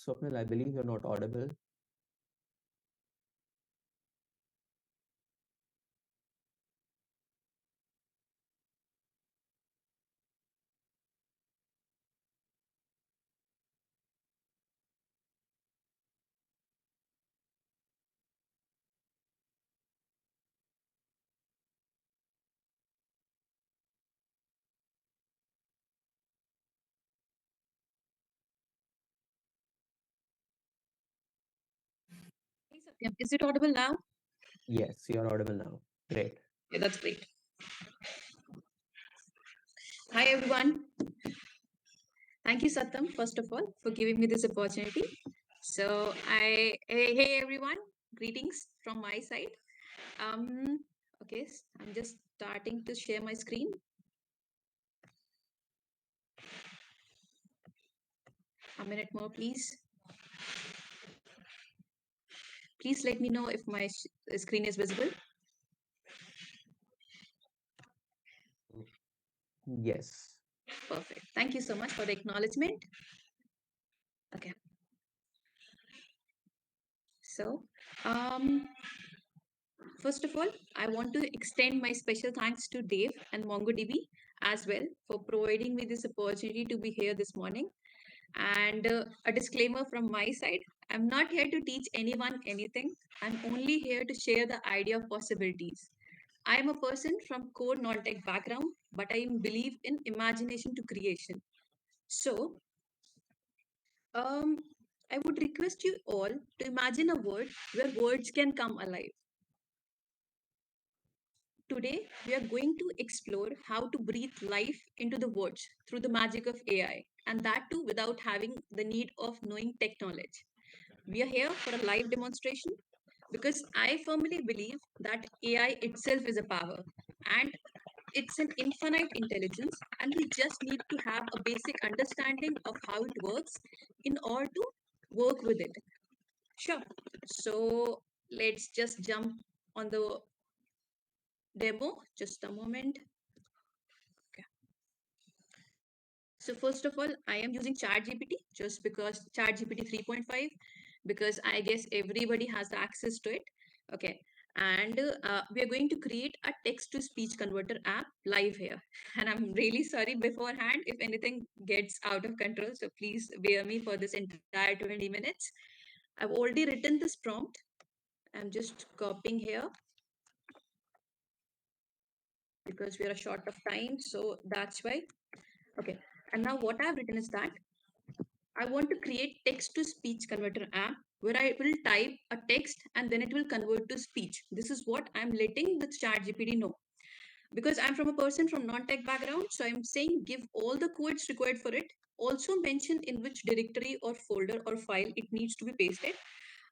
Swapnil, I believe you're not audible. Hey, Satyam, is it audible now? Yes, you're audible now. Great. Yeah, that's great. Hi, everyone. Thank you, Satyam, first of all, for giving me this opportunity. Hey, everyone. Greetings from my side. Okay, I'm just starting to share my screen. A minute more, please. Please let me know if my screen is visible. Yes. Perfect. Thank you so much for the acknowledgement. Okay, so um, first of all, I want to extend my special thanks to Dave and MongoDB as well for providing me this opportunity to be here this morning. And a disclaimer from my side, I'm not here to teach anyone anything. I'm only here to share the idea of possibilities. I am a person from core non-tech background, but I believe in imagination to creation. So, um, I would request you all to imagine a world where words can come alive. Today, we are going to explore how to breathe life into the words through the magic of AI, and that too without having the need of knowing tech knowledge. We are here for a live demonstration because I firmly believe that AI itself is a power and it's an infinite intelligence, and we just need to have a basic understanding of how it works in order to work with it. Sure. So let's just jump on the demo. Just a moment. Okay. So first of all, I am using ChatGPT just because ChatGPT 3.5, because I guess everybody has the access to it. Okay. And we are going to create a text to speech converter app live here. And I'm really sorry beforehand if anything gets out of control. So please bear me for this entire 20 minutes. I've already written this prompt. I'm just copying here because we are short of time. So that's why. Okay. And now what I've written is that I want to create text to speech converter app where I will type a text and then it will convert to speech. This is what I'm letting the chat GPT know. Because I'm from a person from non-tech background, so I'm saying give all the codes required for it. Also mention in which directory or folder or file it needs to be pasted.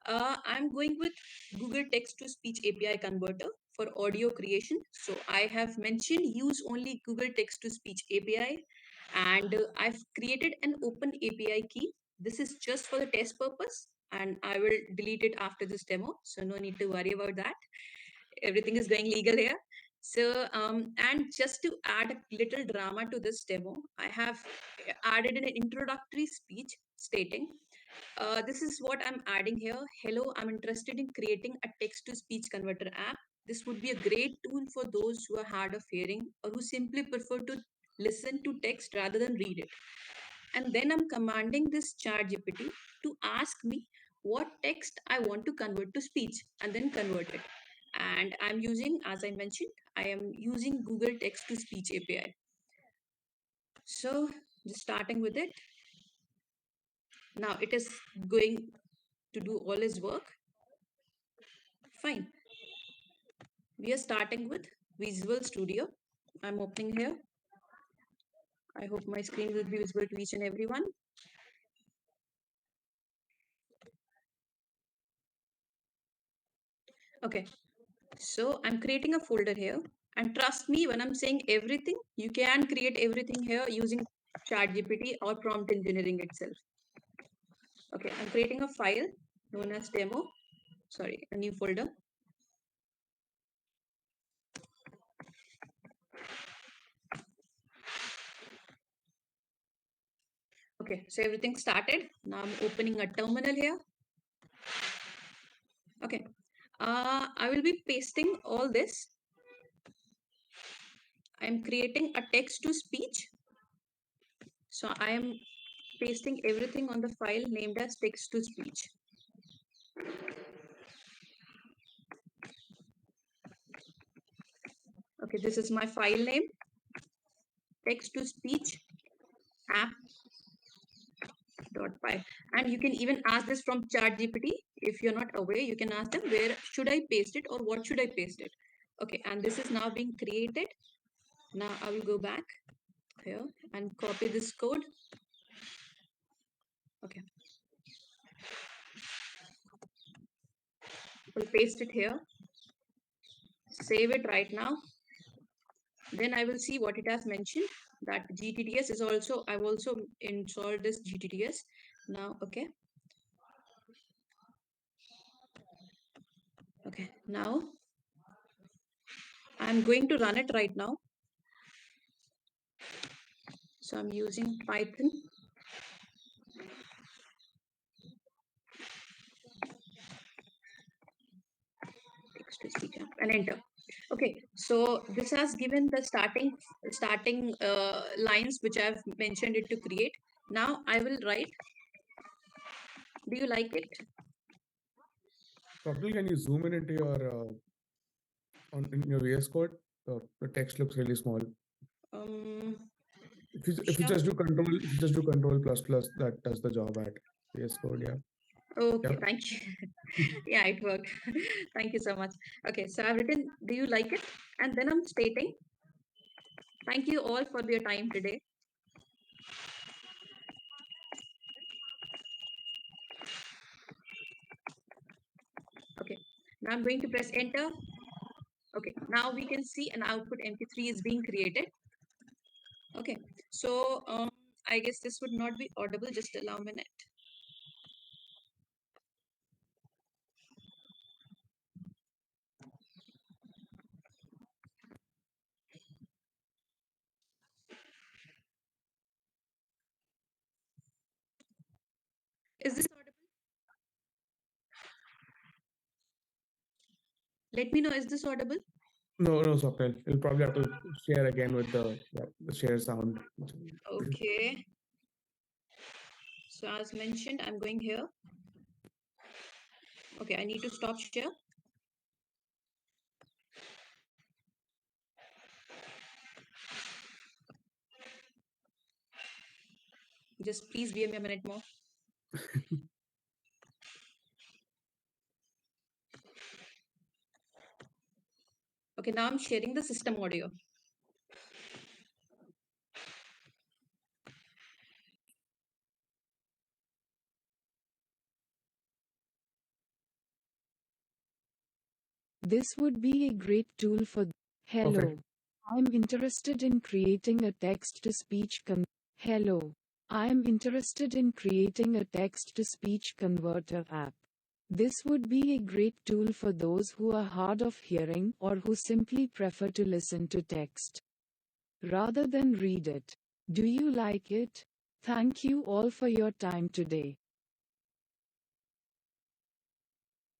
I'm going with Google Text to Speech API Converter for audio creation. So I have mentioned use only Google Text to Speech API, and I've created an open API key. This is just for the test purpose, and I will delete it after this demo. So no need to worry about that. Everything is going legal here. So, and just to add a little drama to this demo, I have added an introductory speech stating, this is what I'm adding here. Hello, I'm interested in creating a text to speech converter app. This would be a great tool for those who are hard of hearing or who simply prefer to listen to text rather than read it. And then I'm commanding this chat GPT to ask me what text I want to convert to speech and then convert it. And I'm using, as I mentioned, I am using Google Text to Speech API. So just starting with it. Now it is going to do all its work. Fine. We are starting with Visual Studio. I'm opening here. I hope my screen will be visible to each and everyone. Okay, so I'm creating a folder here. And trust me, when I'm saying everything, you can create everything here using ChatGPT or prompt engineering itself. Okay, I'm creating a file known as demo. Sorry, a new folder. Okay, Okay, so everything started. Now I'm opening a terminal here. Okay, I will be pasting all this. I'm creating a text to speech. So I am pasting everything on the file named as text to speech. Okay, this is my file name, text to speech app.py. And you can even ask this from ChatGPT. If you're not aware, you can ask them where should I paste it or what should I paste it. Okay, and this is now being created. Now I will go back here and copy this code. Okay, we'll paste it here. Save it right now. Then I will see what it has mentioned, that GTTS is also, I've also installed this GTTS now. Okay, now I'm going to run it right now. So I'm using Python. Text to speech app and enter. Okay, so this has given the starting lines which I've mentioned it to create. Now I will write. Do you like it? Swapnil, can you zoom in into your in your VS Code? The text looks really small. Um, If you sure. just do control plus plus, that does the job at VS Code. Yeah. Okay, Yep. thank you. Yeah, it worked. Thank you so much. Okay, so I've written, do you like it? And then I'm stating, thank you all for your time today. Okay, now I'm going to press enter. Okay, now we can see an output MP3 is being created. Okay, so I guess this would not be audible. Just allow a minute. Is this audible? Let me know, is this audible? No, Swapnil. You'll probably have to share again with the share sound. Okay. So as mentioned, I'm going here. Okay, I need to stop share. Just please give me a minute more. Okay, now I'm sharing the system audio. This would be a great tool for. Hello. Perfect. I'm interested in creating a text to speech Hello. I'm interested in creating a text to speech converter app. This would be a great tool for those who are hard of hearing or who simply prefer to listen to text rather than read it. Do you like it? Thank you all for your time today.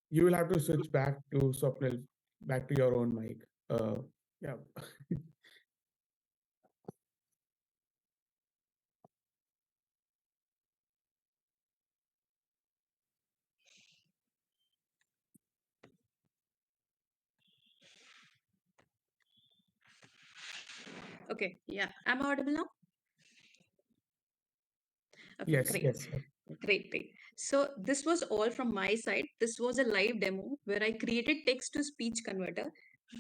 You will have to switch back to Swapnil, back to your own mic. Yeah. Okay, yeah. Am I audible now? Okay, Yes. great. Yes. Great, great. So this was all from my side. This was a live demo where I created text to speech converter.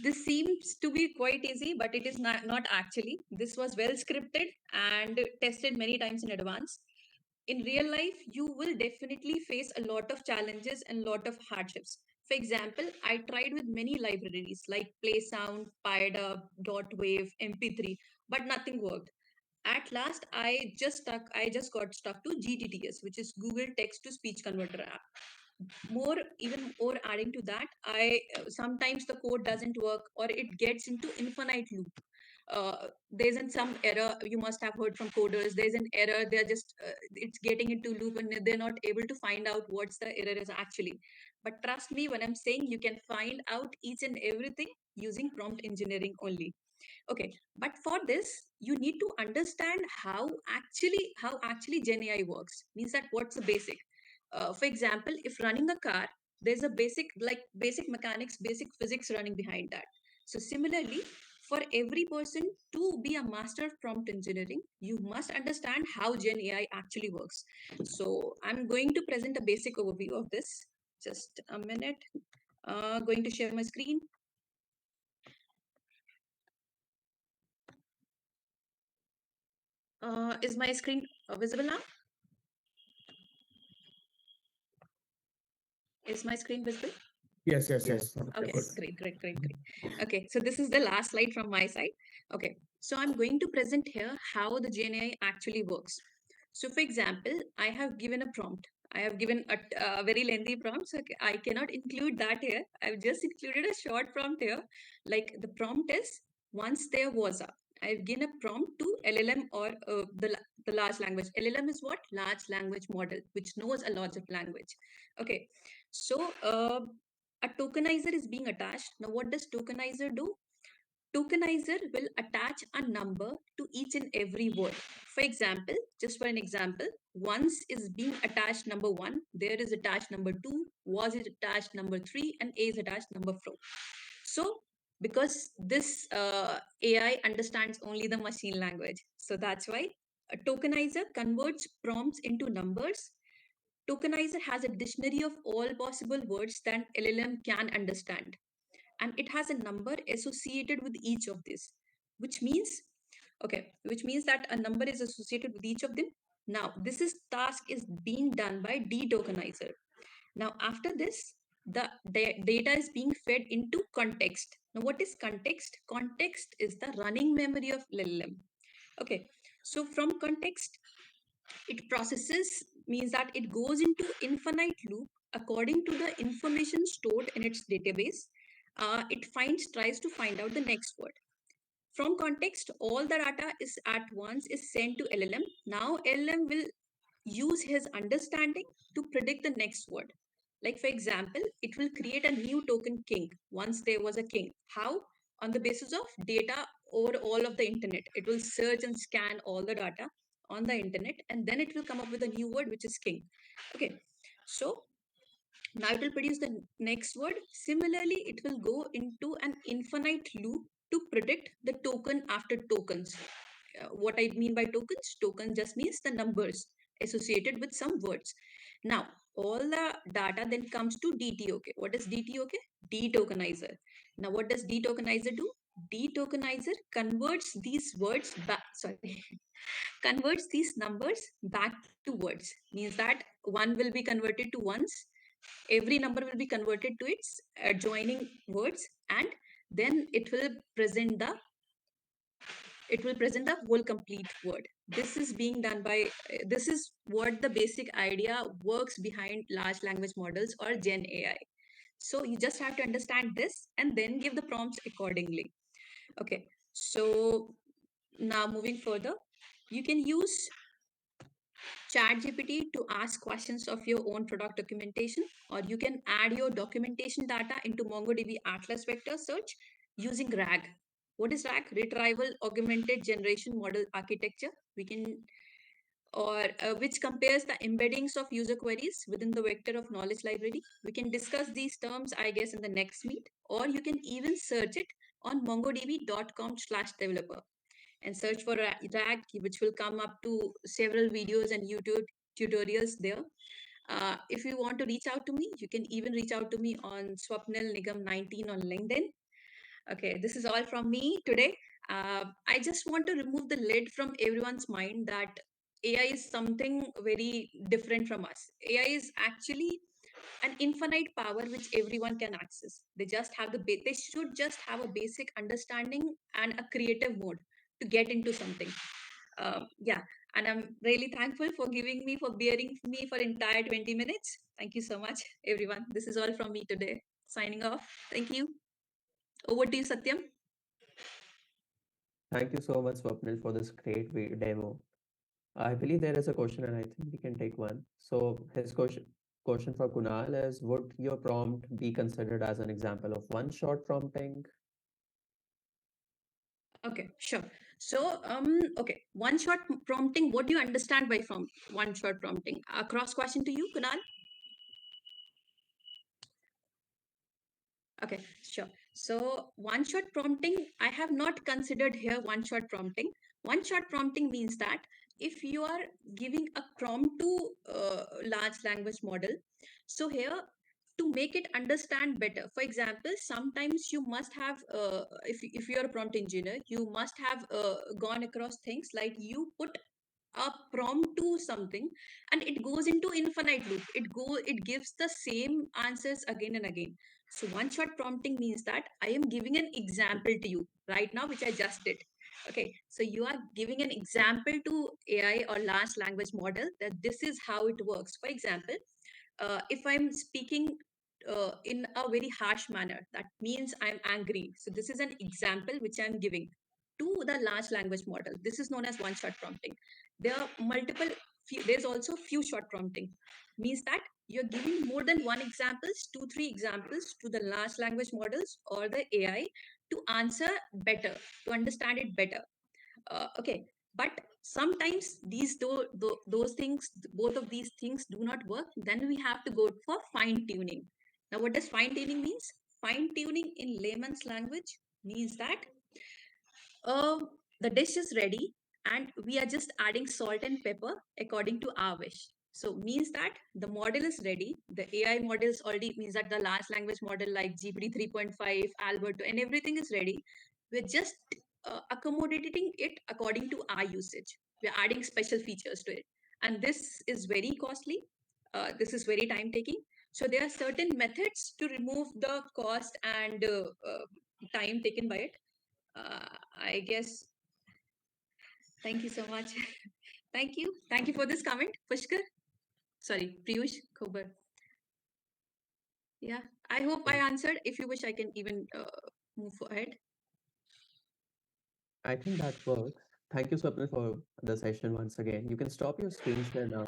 This seems to be quite easy, but it is not actually. This was well scripted and tested many times in advance. In real life, you will definitely face a lot of challenges and lot of hardships. For example, I tried with many libraries like PlaySound, PyDub, Wave, MP3, but nothing worked. At last, I just got stuck to GTTS, which is Google Text to Speech Converter app. Even more adding to that, I sometimes the code doesn't work or it gets into infinite loop. there isn't some error you must have heard from coders. There's an error. They're just it's getting into loop and they're not able to find out what's the error is actually. But trust me when I'm saying you can find out each and everything using prompt engineering only. Okay, but for this you need to understand how actually Gen AI works. Means that what's the basic. For example, if running a car, there's a basic mechanics, basic physics running behind that. So similarly, for every person to be a master of prompt engineering, you must understand how Gen AI actually works. So I'm going to present a basic overview of this. Just a minute. Going to share my screen. Is my screen visible now? Is my screen visible? Yes, yes, Yeah. yes. Okay, Good. great. Okay, so this is the last slide from my side. Okay, so I'm going to present here how the GenAI actually works. So for example, I have given a prompt. I have given a very lengthy prompt, so I cannot include that here. I've just included a short prompt here. Like the prompt is, once there was a. I've given a prompt to LLM or the large language. LLM is what? Large language model, which knows a lot of language. Okay, so a tokenizer is being attached. Now, what does tokenizer do? Tokenizer will attach a number to each and every word. For example, just for an example, once is being attached number one, there is attached number two, was it attached number three, and A is attached number four. So, because this AI understands only the machine language, so that's why a tokenizer converts prompts into numbers. Tokenizer has a dictionary of all possible words that LLM can understand, and it has a number associated with each of these, which means that a number is associated with each of them. Now, task is being done by detokenizer. Now, after this, the data is being fed into context. Now, what is context? Context is the running memory of LLM. Okay, so from context, it processes means that it goes into infinite loop according to the information stored in its database. It tries to find out the next word. From context, all the data is at once is sent to LLM. Now LLM will use his understanding to predict the next word. Like for example, it will create a new token king once there was a king. How? On the basis of data over all of the internet. It will search and scan all the data on the internet and then it will come up with a new word which is king. Okay. So now it will produce the next word. Similarly, it will go into an infinite loop to predict the token after tokens. What I mean by tokens, token just means the numbers associated with some words. Now, all the data then comes to DTOK. What is DTOK? Detokenizer. Now, what does detokenizer do? Detokenizer converts these words back, sorry, converts these numbers back to words. Means that one will be converted to ones, every number will be converted to its adjoining words, and then it will present the whole complete word. This is being done by this is what the basic idea works behind large language models or Gen AI. So you just have to understand this and then give the prompts accordingly. Okay, so now moving further, you can use ChatGPT to ask questions of your own product documentation, or you can add your documentation data into MongoDB Atlas Vector Search using RAG. What is RAG? Retrieval Augmented Generation Model Architecture. We can, or which compares the embeddings of user queries within the vector of knowledge library. We can discuss these terms, I guess, in the next meet, or you can even search it on mongodb.com/developer and search for RAG, which will come up to several videos and YouTube tutorials there. If you want to reach out to me, you can even reach out to me on Swapnil Nigam 19 on LinkedIn. Okay, this is all from me today. I just want to remove the lid from everyone's mind that AI is something very different from us. AI is actually an infinite power which everyone can access. They should just have a basic understanding and a creative mode to get into something. Yeah, and I'm really thankful for bearing me for entire 20 minutes. Thank you so much, everyone. This is all from me today. Signing off. Thank you. Over to you, Satyam. Thank you so much, Swapnil, for this great demo. I believe there is a question, and I think we can take one. So his question for Kunal is: would your prompt be considered as an example of one-shot prompting? Okay, sure. So, okay, one shot prompting. What do you understand by from one shot prompting? A cross question to you, Kunal. Okay, sure. So, one shot prompting, I have not considered here one shot prompting. One shot prompting means that if you are giving a prompt to large language model, so here to make it understand better. For example, sometimes you must have, if you are a prompt engineer, you must have gone across things like you put a prompt to something and it goes into infinite loop. It gives the same answers again and again. So one shot prompting means that I am giving an example to you right now, which I just did. Okay, so you are giving an example to AI or large language model that this is how it works. For example, if I'm speaking in a very harsh manner, that means I'm angry. So this is an example which I'm giving to the large language model. This is known as one shot prompting. There are multiple, there's also few shot prompting, means that you're giving more than one examples, two, three examples to the large language models or the AI to answer better, to understand it better. Okay, but sometimes those things, both of these things do not work. Then we have to go for fine tuning. Now, what does fine tuning means? Fine tuning in layman's language means that the dish is ready and we are just adding salt and pepper according to our wish. So means that the model is ready. The AI model is already, means that the large language model like GPT 3.5, Alberto, and everything is ready. We're just accommodating it according to our usage. We're adding special features to it. And this is very costly. This is very time taking. So there are certain methods to remove the cost and time taken by it. I guess. Thank you so much. Thank you. Thank you for this comment, Pushkar. Sorry, Piyush Khobar. Yeah, I hope I Okay. answered. If you wish, I can even move ahead. I think that works. Thank you, Swapnil, for the session once again. You can stop your screen share now.